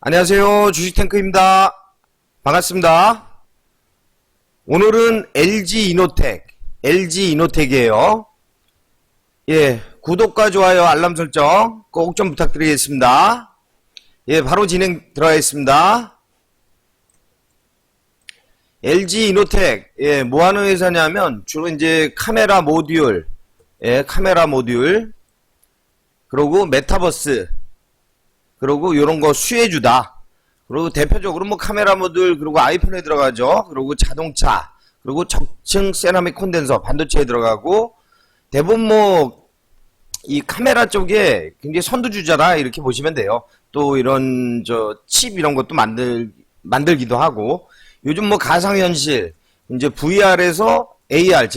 안녕하세요. 주식탱크입니다. 반갑습니다. 오늘은 LG 이노텍이에요. 예, 구독과 좋아요, 알람 설정 꼭 좀 부탁드리겠습니다. 예, 바로 진행 들어가겠습니다. LG이노텍, 예, 뭐 하는 회사냐면 주로 이제 카메라 모듈, 그리고 메타버스, 그리고 요런 거 수혜주다. 그리고 대표적으로 뭐 카메라 모듈, 그리고 아이폰에 들어가죠. 그리고 자동차, 그리고 적층 세라믹 콘덴서 반도체에 들어가고, 대부분 뭐 이 카메라 쪽에 굉장히 선두주자다 이렇게 보시면 돼요. 또 이런 칩 이런 것도 만들기도 하고, 요즘 뭐 가상현실, 이제 VR에서 AR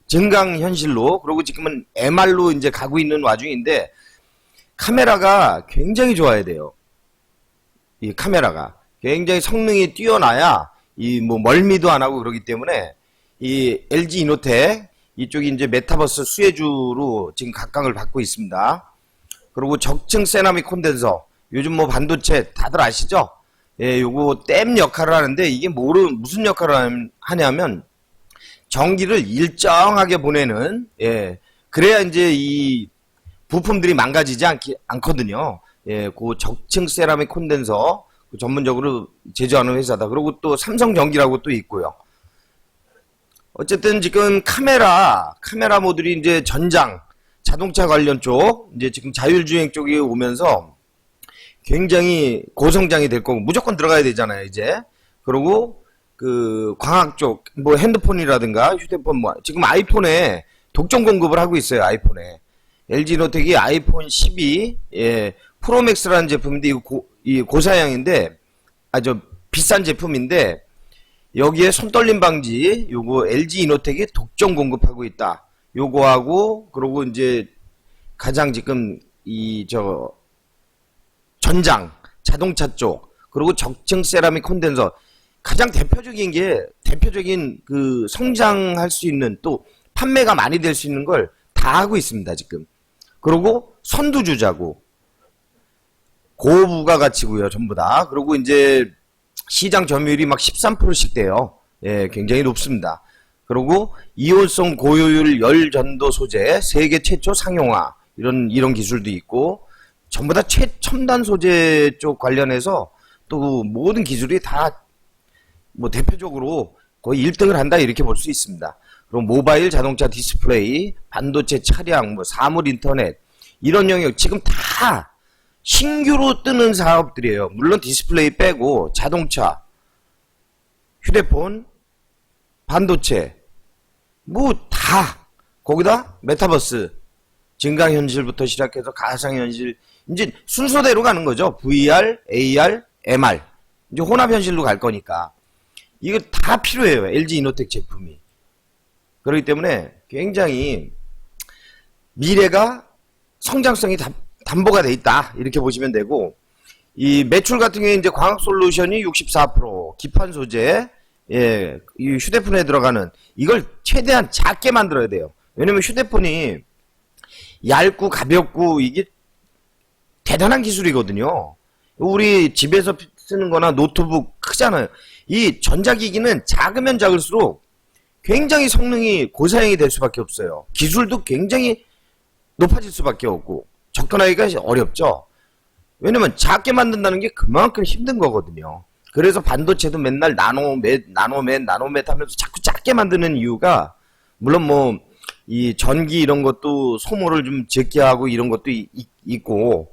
증강현실로, 그리고 지금은 MR로 이제 가고 있는 와중인데, 카메라가 굉장히 좋아야 돼요. 이 카메라가 굉장히 성능이 뛰어나야 이 뭐 멀미도 안 하고 그러기 때문에 이 LG이노텍 이쪽이 이제 메타버스 수혜주로 지금 각광을 받고 있습니다. 그리고 적층 세라믹 콘덴서, 요즘 뭐 반도체 다들 아시죠? 예, 요거 댐 역할을 하는데, 이게 무슨 역할을 하냐면 전기를 일정하게 보내는, 예, 그래야 이제 이 부품들이 망가지지 않거든요. 예, 그 적층 세라믹 콘덴서 전문적으로 제조하는 회사다. 그리고 또 삼성전기라고 또 있고요. 어쨌든 지금 카메라 모듈이 이제 자동차 관련 쪽, 이제 지금 자율주행 쪽이 오면서 굉장히 고성장이 될 거고, 무조건 들어가야 되잖아요, 이제. 그리고 그 광학 쪽, 뭐 핸드폰이라든가 휴대폰, 뭐 지금 아이폰에 독점 공급을 하고 있어요, 아이폰에. LG이노텍이 아이폰 12, 예, 프로맥스라는 제품인데, 이 고사양인데, 아주 비싼 제품인데, 여기에 손떨림 방지, 요거 LG이노텍이 독점 공급하고 있다. 요거하고, 그리고 이제 가장 지금 자동차 쪽, 그리고 적층 세라믹 콘덴서, 가장 대표적인 그 성장할 수 있는, 또 판매가 많이 될 수 있는 걸 다 하고 있습니다, 지금. 그리고 선두주자고, 고부가가치고요, 전부 다. 그리고 이제 시장 점유율이 막 13%씩 돼요. 예, 굉장히 높습니다. 그리고 이온성 고효율 열전도 소재 세계 최초 상용화, 이런 기술도 있고, 전부 다 최첨단 소재 쪽 관련해서 또 모든 기술이 다 뭐 대표적으로 거의 1등을 한다 이렇게 볼 수 있습니다. 그리고 모바일 자동차 디스플레이, 반도체 차량, 뭐 사물 인터넷, 이런 영역 지금 다 신규로 뜨는 사업들이에요. 물론 디스플레이 빼고 자동차, 휴대폰, 반도체, 뭐 다, 거기다 메타버스, 증강현실부터 시작해서 가상현실, 이제 순서대로 가는 거죠. VR, AR, MR, 이제 혼합현실로 갈 거니까 이거 다 필요해요, LG이노텍 제품이. 그렇기 때문에 굉장히 미래가 성장성이 담보가 돼 있다 이렇게 보시면 되고, 이 매출 같은 경우에 이제 광학솔루션이 64%, 기판 소재, 예, 이 휴대폰에 들어가는 이걸 최대한 작게 만들어야 돼요. 왜냐면 휴대폰이 얇고 가볍고 이게 대단한 기술이거든요. 우리 집에서 쓰는 거나 노트북 크잖아요. 이 전자기기는 작으면 작을수록 굉장히 성능이 고사양이 될 수밖에 없어요. 기술도 굉장히 높아질 수밖에 없고, 접근하기가 어렵죠. 왜냐면 작게 만든다는 게 그만큼 힘든 거거든요. 그래서 반도체도 맨날 나노멧 하면서 자꾸 작게 만드는 이유가, 물론 뭐 이 전기 이런 것도 소모를 좀 적게 하고 이런 것도 있고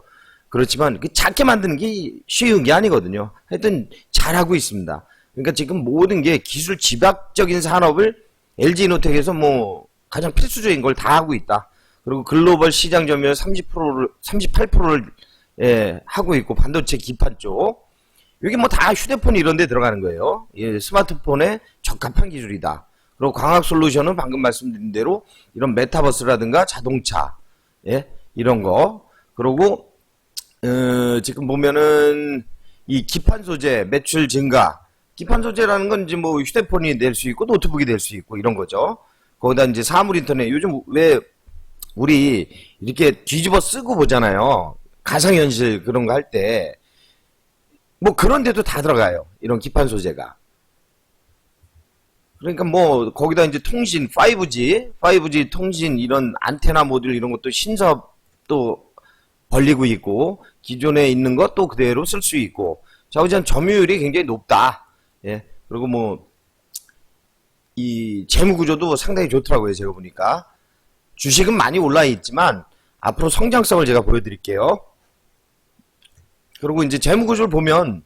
그렇지만 그 작게 만드는 게 쉬운 게 아니거든요. 하여튼 잘하고 있습니다. 그러니까 지금 모든 게 기술 집약적인 산업을 LG이노텍에서 뭐 가장 필수적인 걸 다 하고 있다. 그리고 글로벌 시장 점유율 38%를 예, 하고 있고, 반도체 기판 쪽, 여기 뭐 다 휴대폰 이런 데 들어가는 거예요. 예, 스마트폰에 적합한 기술이다. 그리고 광학 솔루션은 방금 말씀드린 대로 이런 메타버스라든가 자동차, 예, 이런 거. 그리고 지금 보면은 이 기판 소재 매출 증가, 기판 소재라는 건 이제 뭐 휴대폰이 될 수 있고 노트북이 될 수 있고 이런 거죠. 거기다 이제 사물 인터넷, 요즘 왜 우리 이렇게 뒤집어 쓰고 보잖아요. 가상현실 그런 거 할 때 뭐 그런 데도 다 들어가요. 이런 기판 소재가. 그러니까 뭐 거기다 이제 통신 5G 통신 이런 안테나 모듈 이런 것도 신사업 또 벌리고 있고 기존에 있는 것도 그대로 쓸 수 있고 좌우지간 점유율이 굉장히 높다. 예. 그리고 뭐 이 재무 구조도 상당히 좋더라고요. 제가 보니까 주식은 많이 올라 있지만 앞으로 성장성을 제가 보여드릴게요. 그리고 이제 재무 구조를 보면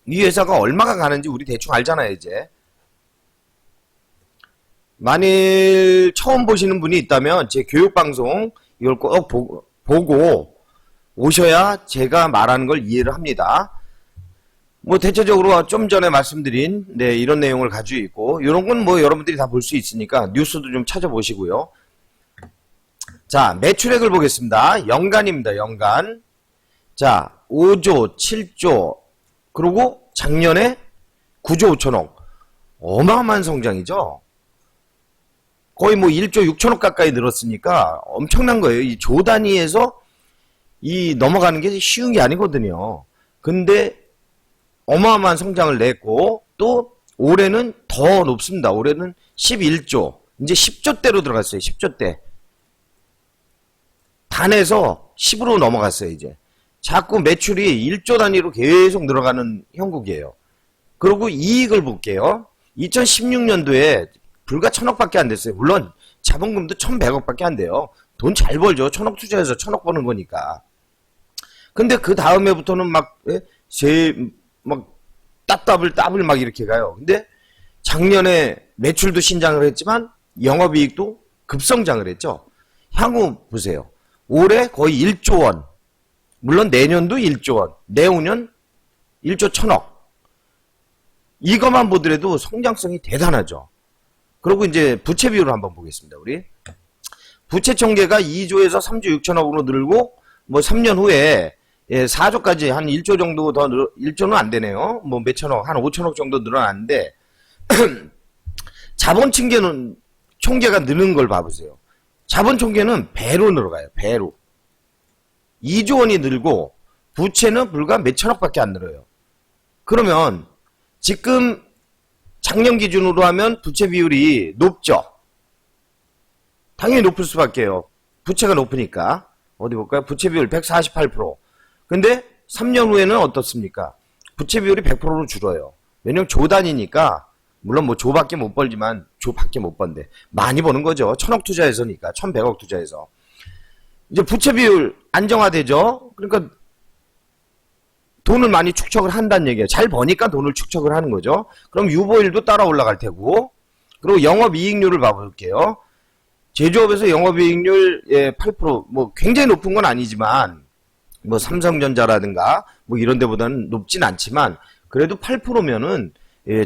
이 회사가 얼마가 가는지 우리 대충 알잖아요. 이제 만일 처음 보시는 분이 있다면 제 교육방송 이걸 꼭 보고 오셔야 제가 말하는 걸 이해를 합니다. 뭐 대체적으로 좀 전에 말씀드린 이런 내용을 가지고 있고 이런 건 뭐 여러분들이 다 볼 수 있으니까 뉴스도 좀 찾아보시고요. 자, 매출액을 보겠습니다. 연간입니다. 연간. 자, 5조, 7조, 그리고 작년에 9조 5천억. 어마어마한 성장이죠. 거의 뭐 1조 6천억 가까이 늘었으니까 엄청난 거예요. 이 조 단위에서 이 넘어가는 게 쉬운 게 아니거든요. 근데 어마어마한 성장을 냈고 또 올해는 더 높습니다. 올해는 11조. 이제 10조대로 들어갔어요. 10조대. 단에서 10으로 넘어갔어요. 이제. 자꾸 매출이 1조 단위로 계속 늘어가는 형국이에요. 그리고 이익을 볼게요. 2016년도에 불과 1,000억밖에 안 됐어요. 물론 자본금도 1,100억밖에 안 돼요. 돈 잘 벌죠. 1,000억 투자해서 1,000억 버는 거니까. 근데 그 다음에부터는 막 따블 막 이렇게 가요. 근데 작년에 매출도 신장을 했지만 영업이익도 급성장을 했죠. 향후 보세요. 올해 거의 1조 원. 물론 내년도 1조 원. 내후년 1조 1,000억. 이것만 보더라도 성장성이 대단하죠. 그리고 이제 부채 비율을 한번 보겠습니다. 우리 부채 총계가 2조에서 3조 6천억으로 늘고 뭐 3년 후에 4조까지 한 1조 정도 더 1조는 안 되네요. 뭐 몇천억, 한 5천억 정도 늘어났는데 자본 총계가 느는 걸 봐보세요. 자본 총계는 배로 늘어가요. 배로. 2조 원이 늘고 부채는 불과 몇천억밖에 안 늘어요. 그러면 지금 작년 기준으로 하면 부채 비율이 높죠. 당연히 높을 수밖에요. 부채가 높으니까. 어디 볼까요? 부채 비율 148%. 근데 3년 후에는 어떻습니까? 부채 비율이 100%로 줄어요. 왜냐면 조 단위니까 물론 뭐 조밖에 못 벌지만 조밖에 못 번데 많이 버는 거죠. 1,000억 투자해서니까 1,100억 투자해서 이제 부채 비율 안정화되죠. 그러니까 돈을 많이 축적을 한다는 얘기예요. 잘 버니까 돈을 축적을 하는 거죠. 그럼 유보율도 따라 올라갈 테고 그리고 영업이익률을 봐볼게요. 제조업에서 영업이익률 8% 뭐 굉장히 높은 건 아니지만 뭐 삼성전자라든가 뭐 이런 데보다는 높진 않지만 그래도 8%면은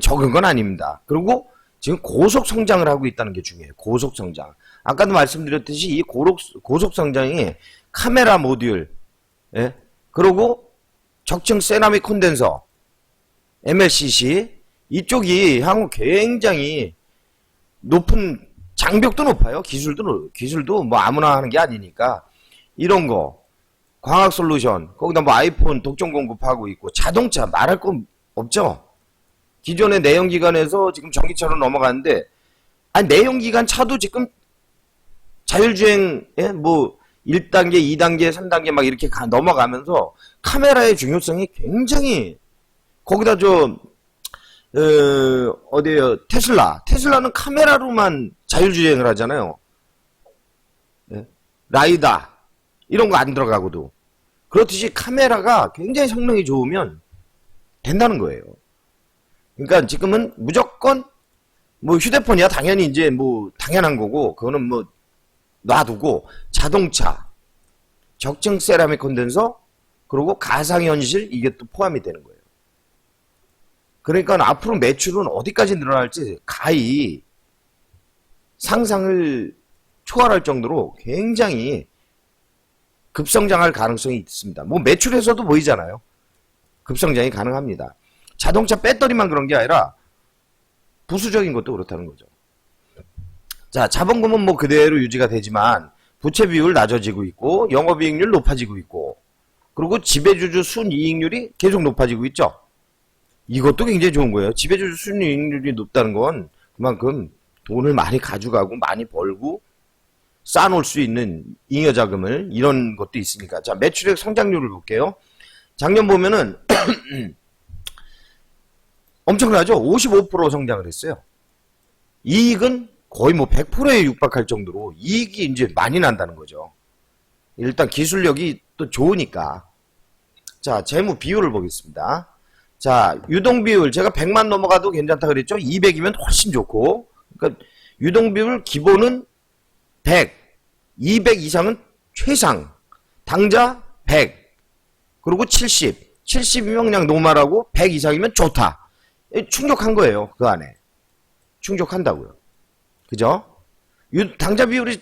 적은 건 아닙니다. 그리고 지금 고속 성장을 하고 있다는 게 중요해요. 고속 성장. 아까도 말씀드렸듯이 이 고속 성장이 카메라 모듈, 그리고 적층 세라믹 콘덴서, MLCC 이쪽이 향후 굉장히 높은 장벽도 높아요. 기술도 뭐 아무나 하는 게 아니니까 이런 거. 광학 솔루션, 거기다 뭐 아이폰 독점 공급하고 있고, 자동차 말할 거 없죠? 기존의 내연기관에서 지금 전기차로 넘어가는데, 아니, 내연기관 차도 지금 자율주행, 뭐, 1단계, 2단계, 3단계 막 이렇게 넘어가면서 카메라의 중요성이 굉장히, 거기다 어디에요? 테슬라는 카메라로만 자율주행을 하잖아요. 라이다. 이런 거 안 들어가고도. 그렇듯이 카메라가 굉장히 성능이 좋으면 된다는 거예요. 그러니까 지금은 무조건 뭐 휴대폰이야 당연히 이제 뭐 당연한 거고 그거는 뭐 놔두고 자동차, 적층 세라믹 콘덴서 그리고 가상현실 이게 또 포함이 되는 거예요. 그러니까 앞으로 매출은 어디까지 늘어날지 가히 상상을 초월할 정도로 굉장히 급성장할 가능성이 있습니다. 뭐 매출에서도 보이잖아요. 급성장이 가능합니다. 자동차 배터리만 그런 게 아니라 부수적인 것도 그렇다는 거죠. 자, 자본금은 뭐 그대로 유지가 되지만 부채 비율 낮아지고 있고 영업이익률 높아지고 있고 그리고 지배주주 순이익률이 계속 높아지고 있죠. 이것도 굉장히 좋은 거예요. 지배주주 순이익률이 높다는 건 그만큼 돈을 많이 가져가고 많이 벌고 쌓아놓을 수 있는 잉여자금을 이런 것도 있으니까. 자, 매출액 성장률을 볼게요. 작년 보면은 엄청나죠? 55% 성장을 했어요. 이익은 거의 뭐 100%에 육박할 정도로 이익이 이제 많이 난다는 거죠. 일단 기술력이 또 좋으니까. 자, 재무 비율을 보겠습니다. 자, 유동 비율 제가 100만 넘어가도 괜찮다 그랬죠? 200이면 훨씬 좋고. 그러니까 유동 비율 기본은 100, 200 이상은 최상. 당자 100, 그리고 70. 70이면 그냥 노말하고 100 이상이면 좋다. 충족한 거예요, 그 안에. 충족한다고요. 그죠? 당자 비율이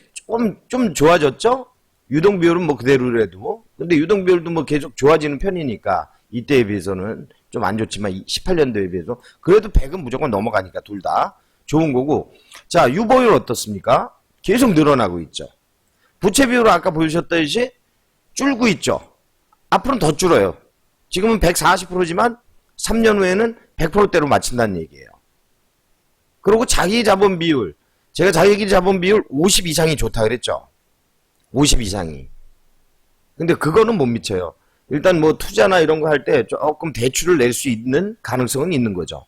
좀 좋아졌죠? 유동 비율은 뭐 그대로라도. 근데 유동 비율도 뭐 계속 좋아지는 편이니까 이때에 비해서는 좀 안 좋지만 18년도에 비해서 그래도 100은 무조건 넘어가니까 둘 다 좋은 거고. 자, 유보율 어떻습니까? 계속 늘어나고 있죠. 부채 비율은 아까 보여주셨듯이 줄고 있죠. 앞으로는 더 줄어요. 지금은 140%지만 3년 후에는 100%대로 맞춘다는 얘기예요. 그리고 자기 자본 비율, 제가 자기 자본 비율 50 이상이 좋다 그랬죠. 50 이상이. 근데 그거는 못 미쳐요. 일단 뭐 투자나 이런 거 할 때 조금 대출을 낼 수 있는 가능성은 있는 거죠.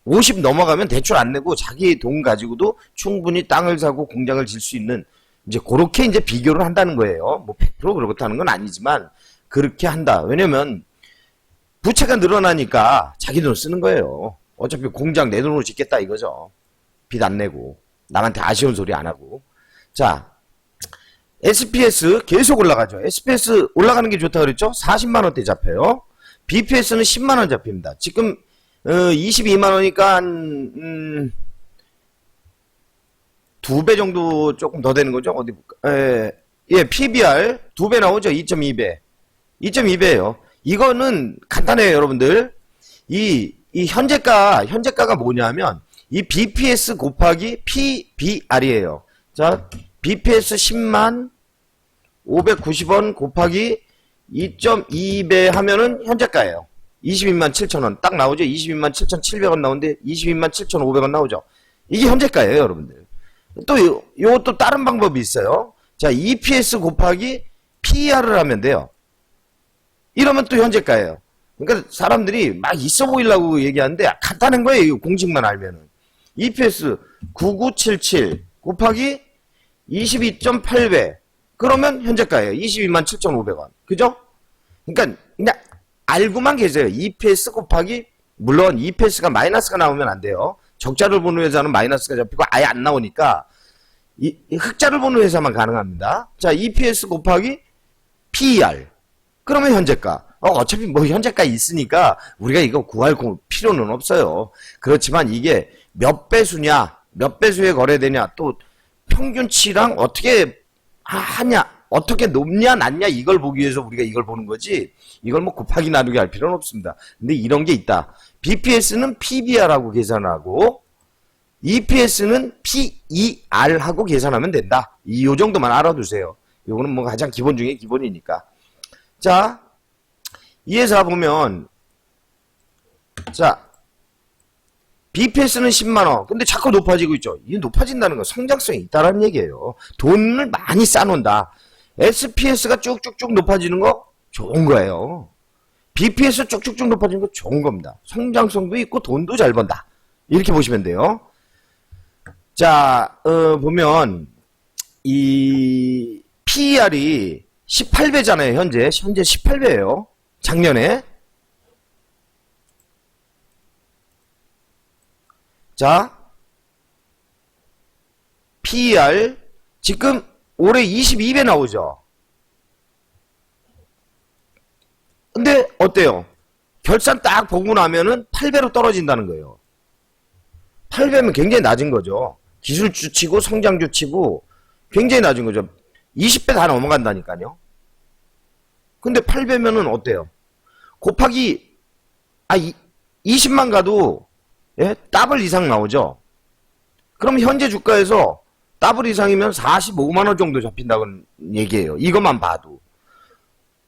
50 넘어가면 대출 안 내고 자기 돈 가지고도 충분히 땅을 사고 공장을 질 수 있는, 이제 그렇게 이제 비교를 한다는 거예요. 뭐 100% 그렇다는 건 아니지만 그렇게 한다. 왜냐면 부채가 늘어나니까 자기 돈을 쓰는 거예요. 어차피 공장 내 돈으로 짓겠다 이거죠. 빚 안 내고 남한테 아쉬운 소리 안 하고. 자, SPS 계속 올라가죠. SPS 올라가는 게 좋다 그랬죠? 40만원대 잡혀요. BPS는 10만원 잡힙니다. 지금 22만원이니까 한 2배 정도 조금 더 되는 거죠. 어디 볼까? 예, PBR 2배 나오죠. 2.2배. 2.2배예요. 이거는 간단해요, 여러분들. 이 현재가가 뭐냐면 이 BPS 곱하기 PBR이에요. 자, BPS 10만 590원 곱하기 2.2배 하면은 현재가예요. 22만 7천원 딱 나오죠. 22만 7,700원 나오는데 22만 7,500원 나오죠. 이게 현재가예요, 여러분들. 또 요것도 다른 방법이 있어요. 자, EPS 곱하기 PER을 하면 돼요. 이러면 또 현재가예요. 그러니까 사람들이 막 있어 보이려고 얘기하는데 간단한 거예요. 이 공식만 알면은. EPS 9977 곱하기 22.8배. 그러면 현재가예요. 22만 7,500원. 그죠? 그러니까 그냥 알고만 계세요. EPS 곱하기, 물론 EPS가 마이너스가 나오면 안 돼요. 적자를 보는 회사는 마이너스가 잡히고 아예 안 나오니까 이 흑자를 보는 회사만 가능합니다. 자, EPS 곱하기 PER. 그러면 현재가. 어차피 뭐 현재가 있으니까 우리가 이거 구할 필요는 없어요. 그렇지만 이게 몇 배수냐, 몇 배수에 거래되냐, 또 평균치랑 어떻게 하냐, 어떻게 높냐 낮냐 이걸 보기 위해서 우리가 이걸 보는 거지, 이걸 뭐 곱하기 나누기 할 필요는 없습니다. 근데 이런 게 있다. BPS는 PBR하고 계산하고 EPS는 PER하고 계산하면 된다. 요 정도만 알아두세요. 요거는 뭐 가장 기본 중에 기본이니까. 자, 이 회사 보면, 자, BPS는 10만원. 근데 자꾸 높아지고 있죠. 이게 높아진다는 건 성장성이 있다라는 얘기예요. 돈을 많이 쌓는다. SPS가 쭉쭉쭉 높아지는 거 좋은 거예요. BPS 쭉쭉쭉 높아지는 거 좋은 겁니다. 성장성도 있고 돈도 잘 번다. 이렇게 보시면 돼요. 자, 보면 이 PER이 18배잖아요. 현재 18배예요. 작년에. 자, PER 지금 올해 22배 나오죠. 근데 어때요? 결산 딱 보고 나면은 8배로 떨어진다는 거예요. 8배면 굉장히 낮은 거죠. 기술주 치고 성장주 치고 굉장히 낮은 거죠. 20배 다 넘어간다니까요. 근데 8배면은 어때요? 곱하기 20만 가도 예? 더블 이상 나오죠. 그럼 현재 주가에서 더블 이상이면 45만원 정도 잡힌다는 얘기예요. 이것만 봐도.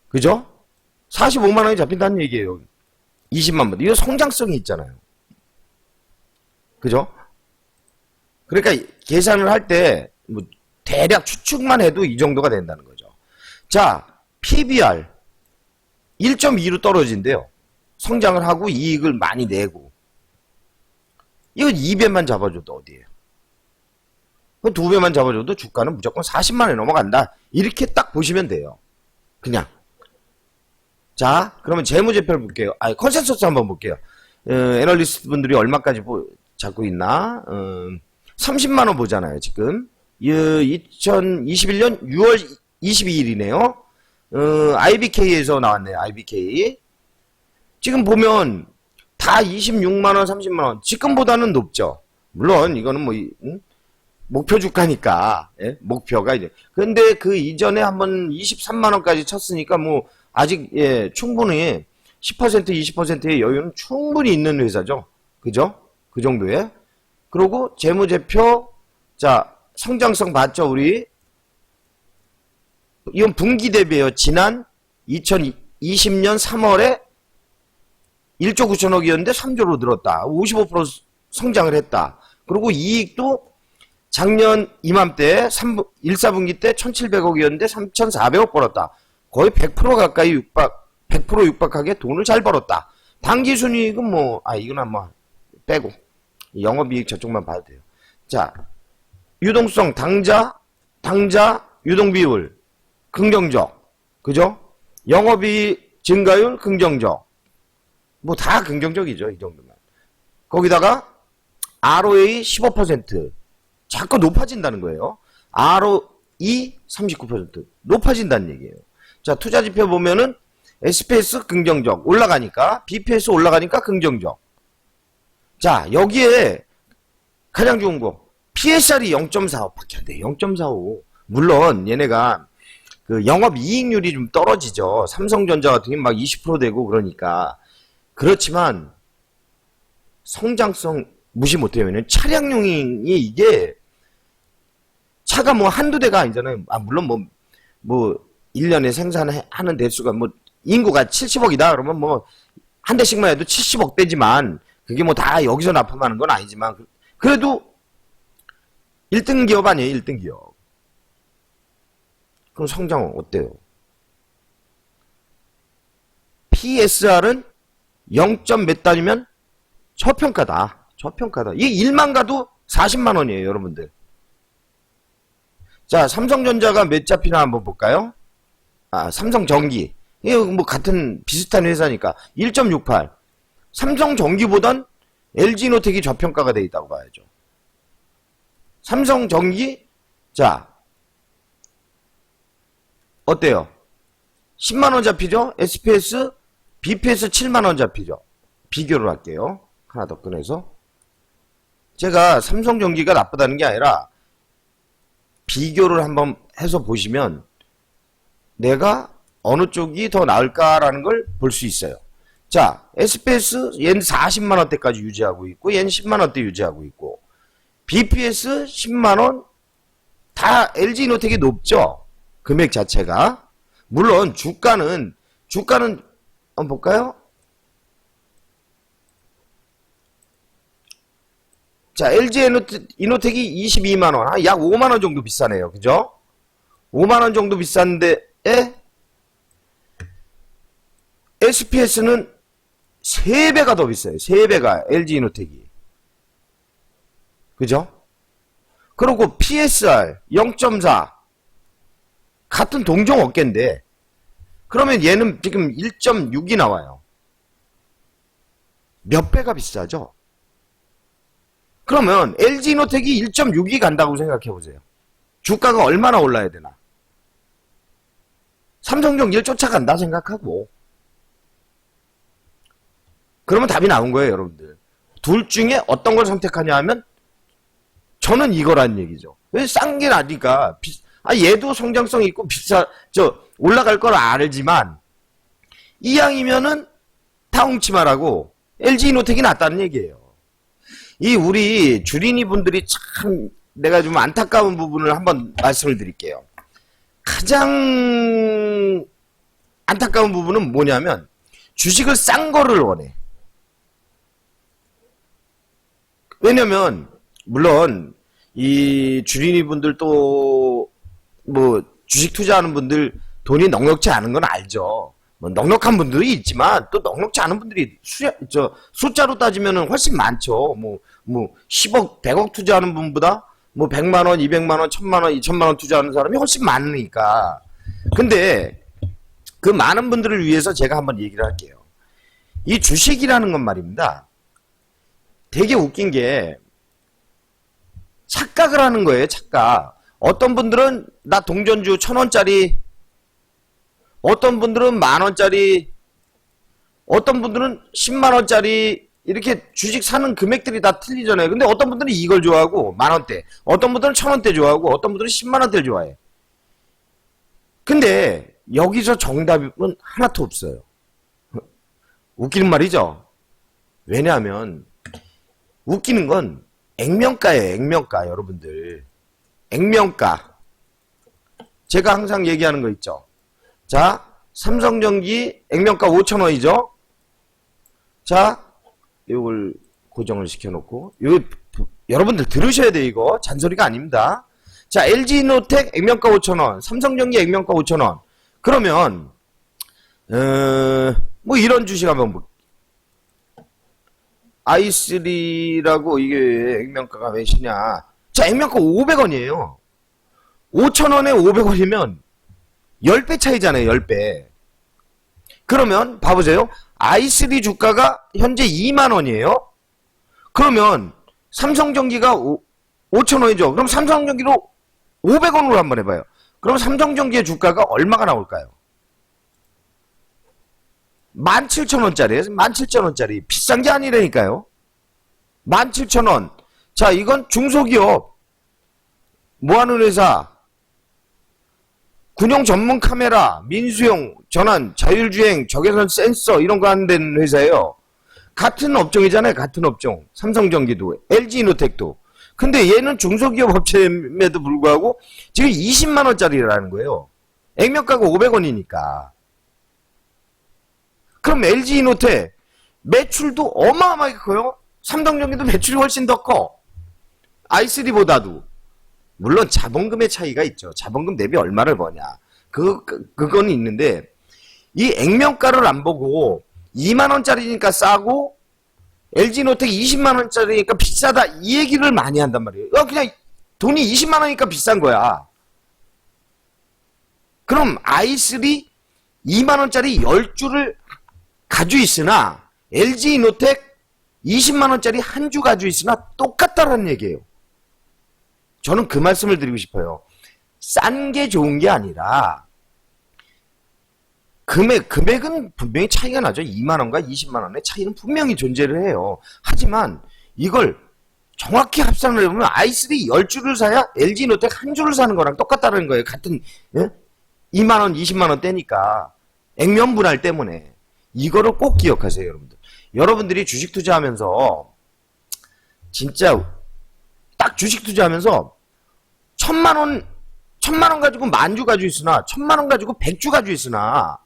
그죠? 45만원이 잡힌다는 얘기예요. 20만 번. 이거 성장성이 있잖아요. 그죠? 그러니까 계산을 할 때 뭐 대략 추측만 해도 이 정도가 된다는 거죠. 자, PBR 1.2로 떨어진대요. 성장을 하고 이익을 많이 내고. 이거 2배만 잡아줘도 어디에요? 2배만 잡아줘도 주가는 무조건 40만원에 넘어간다. 이렇게 딱 보시면 돼요. 그냥. 자, 그러면 재무제표를 볼게요. 컨센서스 한번 볼게요. 애널리스트 분들이 얼마까지 잡고 있나? 30만원 보잖아요, 지금. 2021년 6월 22일이네요. IBK에서 나왔네요, IBK. 지금 보면 다 26만원, 30만원. 지금보다는 높죠. 물론, 이거는 뭐, 목표 주가니까, 예? 목표가 이제. 근데 그 이전에 한번 23만원까지 쳤으니까 뭐, 아직, 예, 충분히 10%, 20%의 여유는 충분히 있는 회사죠. 그죠? 그 정도에. 그리고 재무제표, 자, 성장성 봤죠, 우리? 이건 분기 대비예요. 지난 2020년 3월에 1조 9천억이었는데 3조로 늘었다. 55% 성장을 했다. 그리고 이익도 작년 이맘때 1사분기 때 1,700억이었는데 3,400억 벌었다. 거의 100% 가까이 100% 육박하게 돈을 잘 벌었다. 당기순이익은 뭐, 이건 한번 빼고. 영업이익 저쪽만 봐도 돼요. 자, 유동성, 당자, 유동비율, 긍정적. 그죠? 영업이익 증가율, 긍정적. 뭐 다 긍정적이죠, 이 정도면. 거기다가, ROA 15%. 자꾸 높아진다는 거예요. ROE 39%. 높아진다는 얘기예요. 자, 투자지표 보면은, SPS 긍정적. 올라가니까, BPS 올라가니까 긍정적. 자, 여기에 가장 좋은 거. PSR이 0.45밖에 안 돼. 0.45. 물론 얘네가 그 영업이익률이 좀 떨어지죠. 삼성전자 같은 게 막 20% 되고 그러니까. 그렇지만 성장성 무시 못해요. 왜냐면 차량용이 이게 차가 뭐 한두 대가 아니잖아요. 물론 뭐 1년에 생산하는 대수가 뭐 인구가 70억이다. 그러면 뭐 한 대씩만 해도 70억 대지만 그게 뭐 다 여기서 납품하는 건 아니지만 그래도 1등 기업 아니에요, 1등 기업. 그럼 성장 어때요? PSR은 0. 몇 단이면 저평가다. 저평가다. 이게 1만 가도 40만 원이에요, 여러분들. 자, 삼성전자가 몇 잡히나 한번 볼까요? 삼성전기. 이게 뭐 같은 비슷한 회사니까 1.68. 삼성전기보단 LG노텍이 저평가가 돼 있다고 봐야죠. 삼성전기, 자, 어때요? 10만원 잡히죠? SPS, BPS 7만원 잡히죠? 비교를 할게요. 하나 더 꺼내서. 제가 삼성전기가 나쁘다는 게 아니라, 비교를 한번 해서 보시면, 내가 어느 쪽이 더 나을까라는 걸 볼 수 있어요. 자, SPS, 얘는 40만원대까지 유지하고 있고, 얘는 10만원대 유지하고 있고, BPS 10만원, 다 LG노텍이 높죠? 금액 자체가. 물론, 주가는, 한번 볼까요? 자, LG이노텍이 22만원, 약 5만원 정도 비싸네요. 그죠? 5만원 정도 비싼데, SPS는 3배가 더 비싸요. 3배가 LG이노텍이. 그죠? 그리고 PSR 0.4 같은 동종 업계인데 그러면 얘는 지금 1.6이 나와요. 몇 배가 비싸죠? 그러면 LG이노텍이 1.6이 간다고 생각해 보세요. 주가가 얼마나 올라야 되나? 삼성전기를 쫓아간다 생각하고 그러면 답이 나온 거예요, 여러분들. 둘 중에 어떤 걸 선택하냐 하면 저는 이거란 얘기죠. 왜 싼 게 나니까. 얘도 성장성 있고 올라갈 걸 알지만 이왕이면은 다 웅치마라고 LG이노텍이 낫다는 얘기예요. 이 우리 주린이 분들이 참 내가 좀 안타까운 부분을 한번 말씀을 드릴게요. 가장 안타까운 부분은 뭐냐면 주식을 싼 거를 원해. 왜냐면 물론 이 주린이 분들 또 뭐 주식 투자하는 분들 돈이 넉넉지 않은 건 알죠. 뭐 넉넉한 분들이 있지만 또 넉넉지 않은 분들이 숫자로 따지면은 훨씬 많죠. 뭐 10억, 100억 투자하는 분보다 뭐 100만 원, 200만 원, 1000만 원, 2000만 원 투자하는 사람이 훨씬 많으니까. 근데 그 많은 분들을 위해서 제가 한번 얘기를 할게요. 이 주식이라는 건 말입니다. 되게 웃긴 게 착각을 하는 거예요. 착각. 어떤 분들은 나 동전주 1000원짜리, 어떤 분들은 10,000원짜리, 어떤 분들은 10만원짜리 이렇게 주식 사는 금액들이 다 틀리잖아요. 근데 어떤 분들은 이걸 좋아하고 10,000원대, 어떤 분들은 1,000원대 좋아하고 어떤 분들은 10만원대를 좋아해. 근데 여기서 정답은 하나도 없어요. 웃기는 말이죠. 왜냐하면 웃기는 건 액면가예요. 액면가. 여러분들 액면가. 제가 항상 얘기하는 거 있죠. 자, 삼성전기 액면가 5,000원이죠. 자, 이걸 고정을 시켜놓고 여러분들 들으셔야 돼요. 이거 잔소리가 아닙니다. 자, LG노텍 액면가 5,000원, 삼성전기 액면가 5,000원. 그러면 뭐 이런 주식 한번 볼게요. i3라고 이게 액면가가 몇이냐. 자, 액면가 500원이에요. 5,000원에 500원이면 10배 차이잖아요. 10배. 그러면 봐보세요. i3 주가가 현재 2만원이에요. 그러면 삼성전기가 5,000원이죠. 그럼 삼성전기로 500원으로 한번 해봐요. 그럼 삼성전기의 주가가 얼마가 나올까요? 17,000원짜리에요. 17,000원짜리. 비싼 게 아니라니까요. 17,000원. 자, 이건 중소기업. 뭐하는 회사? 군용 전문 카메라, 민수용, 전환, 자율주행, 적외선 센서 이런 거 하는 데는 회사예요. 같은 업종이잖아요. 같은 업종. 삼성전기도, LG이노텍도. 근데 얘는 중소기업 업체임에도 불구하고 지금 20만원짜리라는 거예요. 액면가가 500원이니까. 그럼 LG이노텍 매출도 어마어마하게 커요. 삼성전기도 매출이 훨씬 더 커. i3보다도. 물론 자본금의 차이가 있죠. 자본금 대비 얼마를 버냐. 그건 있는데 이 액면가를 안 보고 2만원짜리니까 싸고 LG노텍 20만원짜리니까 비싸다 이 얘기를 많이 한단 말이에요. 그냥 돈이 20만원이니까 비싼 거야. 그럼 i3 2만원짜리 10주를 가지고 있으나 LG이노텍 20만원짜리 한 주 가지고 있으나 똑같다라는 얘기예요. 저는 그 말씀을 드리고 싶어요. 싼 게 좋은 게 아니라 금액은 분명히 차이가 나죠. 2만원과 20만원의 차이는 분명히 존재를 해요. 하지만 이걸 정확히 합산을 해보면 i3 10주를 사야 LG노텍 한 주를 사는 거랑 똑같다는 거예요. 같은 2만원, 20만원 떼니까. 액면 분할 때문에. 이거를 꼭 기억하세요. 여러분들. 여러분들이 주식 투자하면서 진짜 딱 주식 투자하면서 1,000만원 가지고 만주 가지고 있으나 1,000만원 가지고 100주 가지고 있으나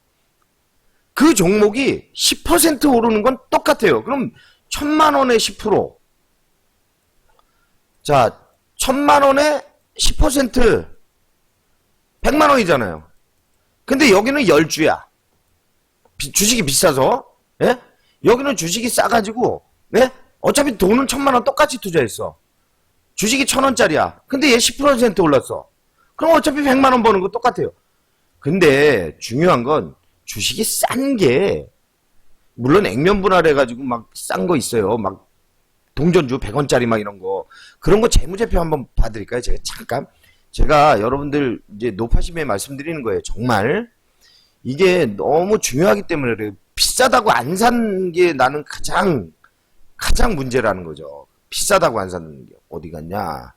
그 종목이 10% 오르는 건 똑같아요. 그럼 1,000만원에 10%. 자, 1,000만원에 10% 100만원이잖아요. 근데 여기는 10주야. 주식이 비싸서. 예? 여기는 주식이 싸가지고 예? 어차피 돈은 1,000만원 똑같이 투자했어. 주식이 1,000원짜리야. 근데 얘 10% 올랐어. 그럼 어차피 100만원 버는 거 똑같아요. 근데 중요한 건 주식이 싼 게 물론 액면 분할해가지고 막 싼 거 있어요. 막 동전주 100원짜리 막 이런 거. 그런 거 재무제표 한번 봐드릴까요? 제가 잠깐. 제가 여러분들 이제 노파심에 말씀드리는 거예요. 정말 이게 너무 중요하기 때문에 그래요. 비싸다고 안 산 게 나는 가장 문제라는 거죠. 비싸다고 안 사는 게 어디 갔냐?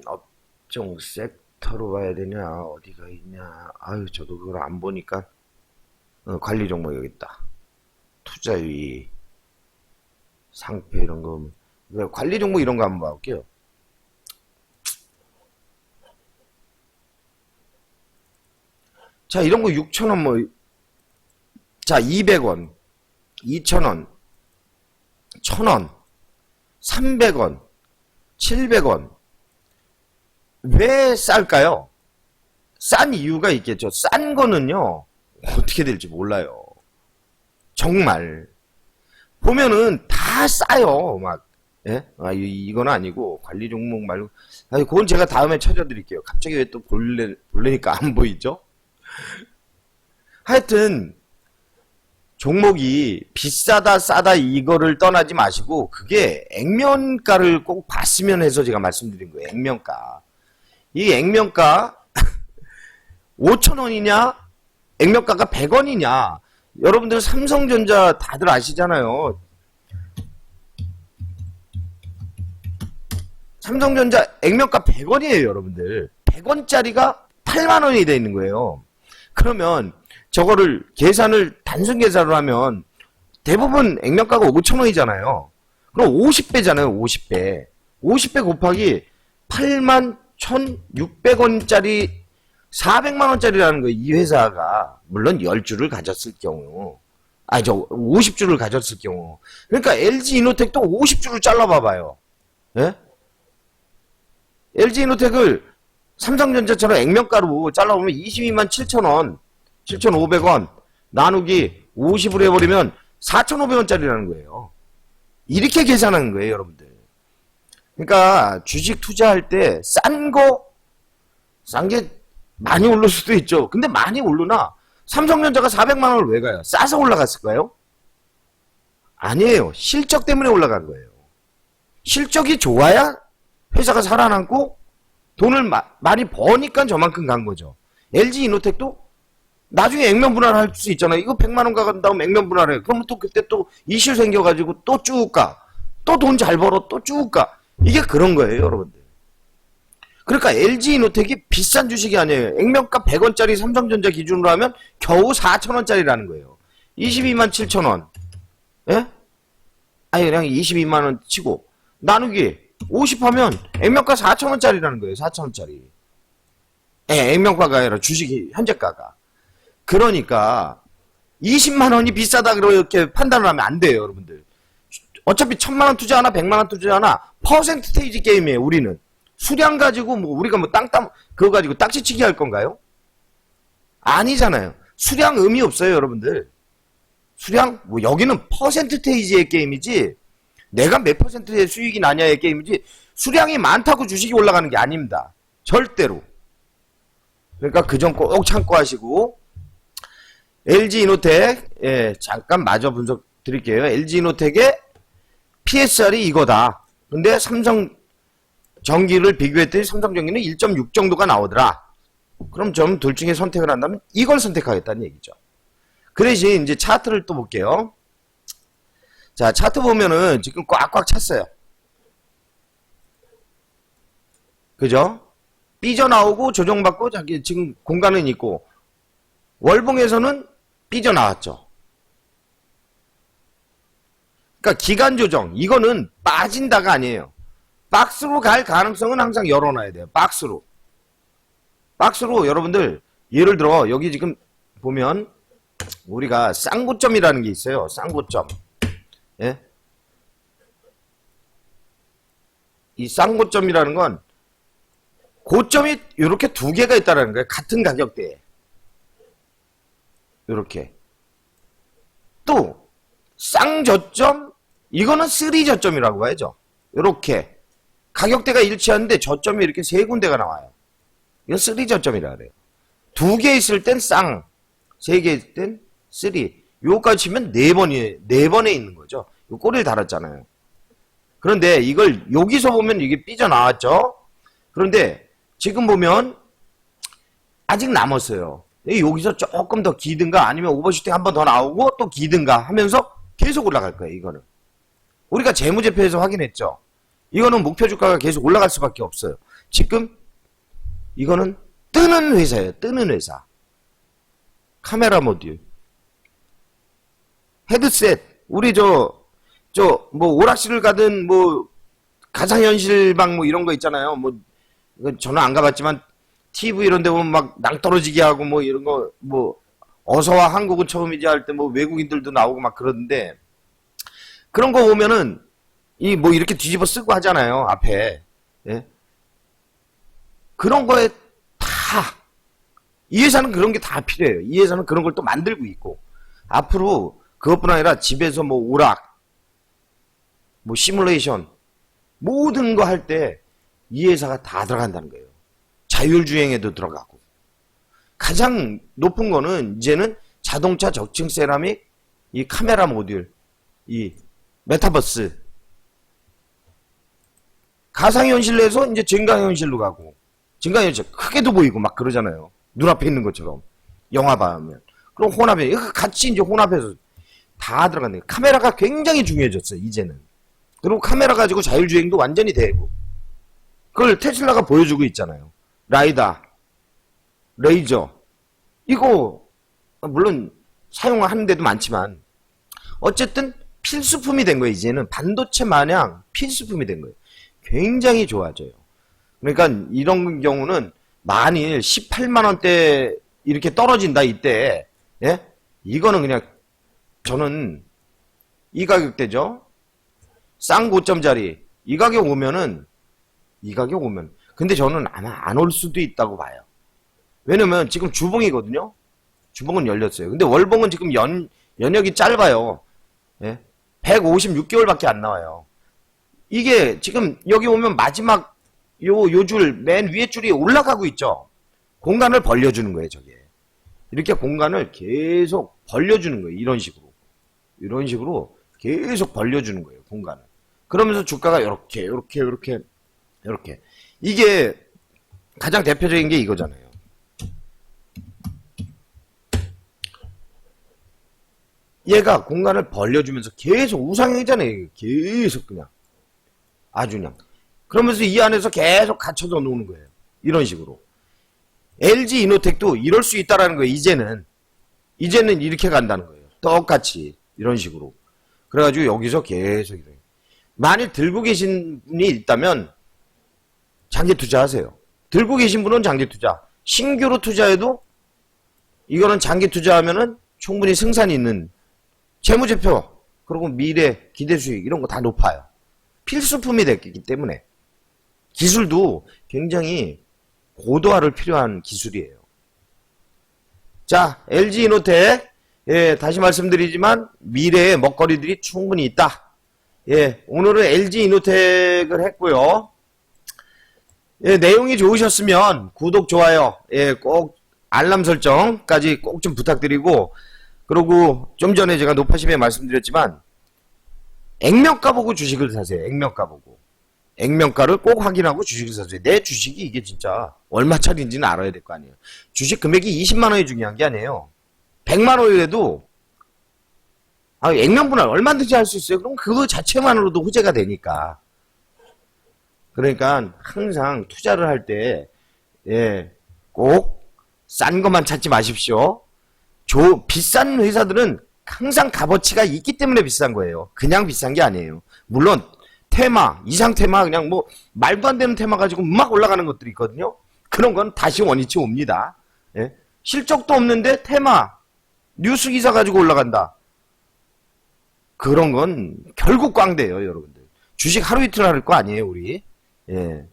업종 섹터로 봐야 되냐? 어디가 있냐? 아유, 저도 그걸 안 보니까 관리 종목 여기 있다. 투자위, 상패 이런 거 관리 종목 이런 거 한번 봐볼게요. 자, 이런 거 6,000원 뭐 자, 200원, 2,000원, 1,000원, 300원, 700원. 왜 쌀까요? 싼 이유가 있겠죠. 싼 거는요, 어떻게 될지 몰라요. 정말. 보면은 다 싸요. 막, 예? 아, 이건 아니고, 관리 종목 말고. 아니, 그건 제가 다음에 찾아드릴게요. 갑자기 왜 또 볼래니까 안 보이죠? 하여튼, 종목이 비싸다, 싸다, 이거를 떠나지 마시고, 그게 액면가를 꼭 봤으면 해서 제가 말씀드린 거예요. 액면가. 이 액면가, 5,000원이냐? 액면가가 100원이냐? 여러분들 삼성전자 다들 아시잖아요. 삼성전자 액면가 100원이에요, 여러분들. 100원짜리가 8만원이 돼 있는 거예요. 그러면 저거를 단순 계산을 하면 대부분 액면가가 5,000원이잖아요. 그럼 50배잖아요, 50배. 50배 곱하기 81,600원짜리 400만원짜리라는 거예요, 이 회사가. 물론 10주를 가졌을 경우. 50주를 가졌을 경우. 그러니까 LG이노텍도 50주를 잘라봐봐요. 예? LG이노텍을 삼성전자처럼 액면가로 잘라보면 22만 7천원, 7,500원 나누기 50으로 해버리면 4,500원짜리라는 거예요. 이렇게 계산하는 거예요, 여러분들. 그러니까 주식 투자할 때 싼 게 많이 오를 수도 있죠. 근데 많이 오르나 삼성전자가 400만원을 왜 가요? 싸서 올라갔을까요? 아니에요. 실적 때문에 올라간 거예요. 실적이 좋아야 회사가 살아남고 돈을 많이 버니까 저만큼 간 거죠. LG이노텍도 나중에 액면 분할할 수 있잖아요. 이거 100만원 가간 다음 액면 분할해. 그러면 또 그때 또 이슈 생겨가지고 또 쭉 가. 또 돈 잘 벌어. 또 쭉 가. 이게 그런 거예요, 여러분들. 그러니까 LG이노텍이 비싼 주식이 아니에요. 액면가 100원짜리 삼성전자 기준으로 하면 겨우 4,000원짜리라는 거예요. 22만 7천원. 예? 아니, 그냥 22만원 치고. 나누기 50하면 액면가 4,000원짜리라는 거예요. 4,000원짜리. 예, 액면가가 아니라 주식이 현재가가. 그러니까 20만원이 비싸다 그렇게 판단을 하면 안 돼요, 여러분들. 어차피 1,000만원 투자하나 100만원 투자하나 퍼센트테이지 게임이에요, 우리는. 수량 가지고 뭐 우리가 뭐 그거 가지고 딱지치기 할 건가요? 아니잖아요. 수량 의미 없어요, 여러분들. 수량 뭐 여기는 퍼센트테이지의 게임이지 내가 몇 퍼센트의 수익이 나냐의 게임이지 수량이 많다고 주식이 올라가는 게 아닙니다. 절대로. 그러니까 그 점 꼭 참고하시고 LG이노텍 잠깐 마저 분석 드릴게요. LG이노텍의 PSR이 이거다. 근데 삼성전기를 비교했더니 삼성전기는 1.6 정도가 나오더라. 그럼 좀 둘 중에 선택을 한다면 이걸 선택하겠다는 얘기죠. 그 대신 이제 차트를 또 볼게요. 자, 차트 보면은 지금 꽉꽉 찼어요. 그죠? 삐져나오고 조정받고 자기 지금 공간은 있고 월봉에서는 삐져나왔죠. 그러니까 기간 조정 이거는 빠진다가 아니에요. 박스로 갈 가능성은 항상 열어놔야 돼요. 박스로 여러분들 예를 들어 여기 지금 보면 우리가 쌍고점이라는 게 있어요. 쌍고점. 예? 이 쌍고점이라는 건 고점이 이렇게 두 개가 있다는 거예요. 같은 가격대에. 이렇게. 또 쌍저점 이거는 3저점이라고 하죠. 이렇게 가격대가 일치하는데 저점이 이렇게 세 군데가 나와요. 이건 3저점이라 그래요. 두 개 있을 땐 쌍, 세 개 있을 땐 3. 요까지 치면 네 번에 있는 거죠. 요 꼬리를 달았잖아요. 그런데 이걸 여기서 보면 이게 삐져나왔죠. 그런데 지금 보면 아직 남았어요. 여기서 조금 더 기든가 아니면 오버슈팅 한 번 더 나오고 또 기든가 하면서 계속 올라갈 거예요. 이거는 우리가 재무제표에서 확인했죠. 이거는 목표 주가가 계속 올라갈 수밖에 없어요. 지금 이거는 뜨는 회사예요. 뜨는 회사. 카메라 모듈, 헤드셋. 우리 뭐 오락실을 가든 뭐 가상현실방 뭐 이런 거 있잖아요. 뭐 저는 안 가봤지만 TV 이런 데 보면 막 낭떠러지게 하고 뭐 이런 거 뭐 어서와 한국은 처음이지 할 때 뭐 외국인들도 나오고 막 그러는데, 그런 거 보면은, 이 뭐 이렇게 뒤집어 쓰고 하잖아요, 앞에. 예? 그런 거에 다, 이 회사는 그런 게 다 필요해요. 이 회사는 그런 걸 또 만들고 있고, 앞으로 그것뿐 아니라 집에서 뭐 오락, 뭐 시뮬레이션, 모든 거 할 때 이 회사가 다 들어간다는 거예요. 자율주행에도 들어가고. 가장 높은 거는 이제는 자동차 적층 세라믹, 이 카메라 모듈, 이 메타버스, 가상현실 내에서 이제 증강현실로 가고, 증강현실 크게도 보이고 막 그러잖아요. 눈앞에 있는 것처럼. 영화 봐면. 그럼 혼합해. 같이 이제 혼합해서 다 들어갔네요. 카메라가 굉장히 중요해졌어요, 이제는. 그리고 카메라 가지고 자율주행도 완전히 되고. 그걸 테슬라가 보여주고 있잖아요. 라이다, 레이저. 이거, 물론 사용하는 데도 많지만, 어쨌든 필수품이 된 거예요, 이제는. 반도체 마냥 필수품이 된 거예요. 굉장히 좋아져요. 그러니까 이런 경우는 만일 18만원대 이렇게 떨어진다, 이때. 예? 이거는 그냥, 저는 이 가격대죠? 싼 고점짜리. 이 가격 오면은, 근데 저는 아마 안 올 수도 있다고 봐요. 왜냐면 지금 주봉이거든요? 주봉은 열렸어요. 근데 월봉은 지금 연역이 짧아요. 예? 156개월밖에 안 나와요. 이게 지금 여기 오면 마지막 요 줄, 맨 위에 줄이 올라가고 있죠? 공간을 벌려주는 거예요, 저게. 이렇게 공간을 계속 벌려주는 거예요, 이런 식으로. 이런 식으로 계속 벌려주는 거예요, 공간을. 그러면서 주가가 이렇게. 이게 가장 대표적인 게 이거잖아요. 얘가 공간을 벌려주면서 계속 우상향이잖아요. 계속 그냥. 아주 그냥. 그러면서 이 안에서 계속 갇혀져 노는 거예요. 이런 식으로. LG 이노텍도 이럴 수 있다라는 거예요. 이제는 이렇게 간다는 거예요. 똑같이. 이런 식으로. 그래가지고 여기서 계속 이래요. 만일 들고 계신 분이 있다면 장기 투자하세요. 들고 계신 분은 장기 투자. 신규로 투자해도 이거는 장기 투자하면은 충분히 승산이 있는 재무제표, 그리고 미래, 기대 수익 이런 거 다 높아요. 필수품이 됐기 때문에. 기술도 굉장히 고도화를 필요한 기술이에요. 자, LG 이노텍, 예, 다시 말씀드리지만 미래의 먹거리들이 충분히 있다. 예, 오늘은 LG 이노텍을 했고요. 예, 내용이 좋으셨으면 구독, 좋아요, 예, 꼭 알람 설정까지 꼭 좀 부탁드리고, 그리고 좀 전에 제가 노파심에 말씀드렸지만 액면가 보고 주식을 사세요. 액면가 보고. 액면가를 꼭 확인하고 주식을 사세요. 내 주식이 이게 진짜 얼마짜리인지는 알아야 될 거 아니에요. 주식 금액이 20만원이 중요한 게 아니에요. 100만원이라도 액면 분할 얼마든지 할 수 있어요. 그럼 그거 자체만으로도 호재가 되니까. 그러니까 항상 투자를 할 때 예, 꼭 싼 것만 찾지 마십시오. 비싼 회사들은 항상 값어치가 있기 때문에 비싼 거예요. 그냥 비싼 게 아니에요. 물론 테마, 이상 테마, 그냥 뭐 말도 안 되는 테마 가지고 막 올라가는 것들이 있거든요. 그런 건 다시 원위치 옵니다. 예? 실적도 없는데 테마, 뉴스 기사 가지고 올라간다. 그런 건 결국 꽝돼요, 여러분들. 주식 하루 이틀 할 거 아니에요, 우리. 예.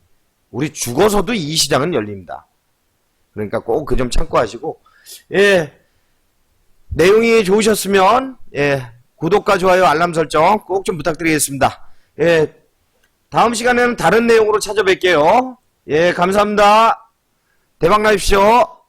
우리 죽어서도 이 시장은 열립니다. 그러니까 꼭 그 점 참고하시고, 예. 내용이 좋으셨으면, 예. 구독과 좋아요, 알람 설정 꼭 좀 부탁드리겠습니다. 예. 다음 시간에는 다른 내용으로 찾아뵐게요. 예, 감사합니다. 대박 나십시오.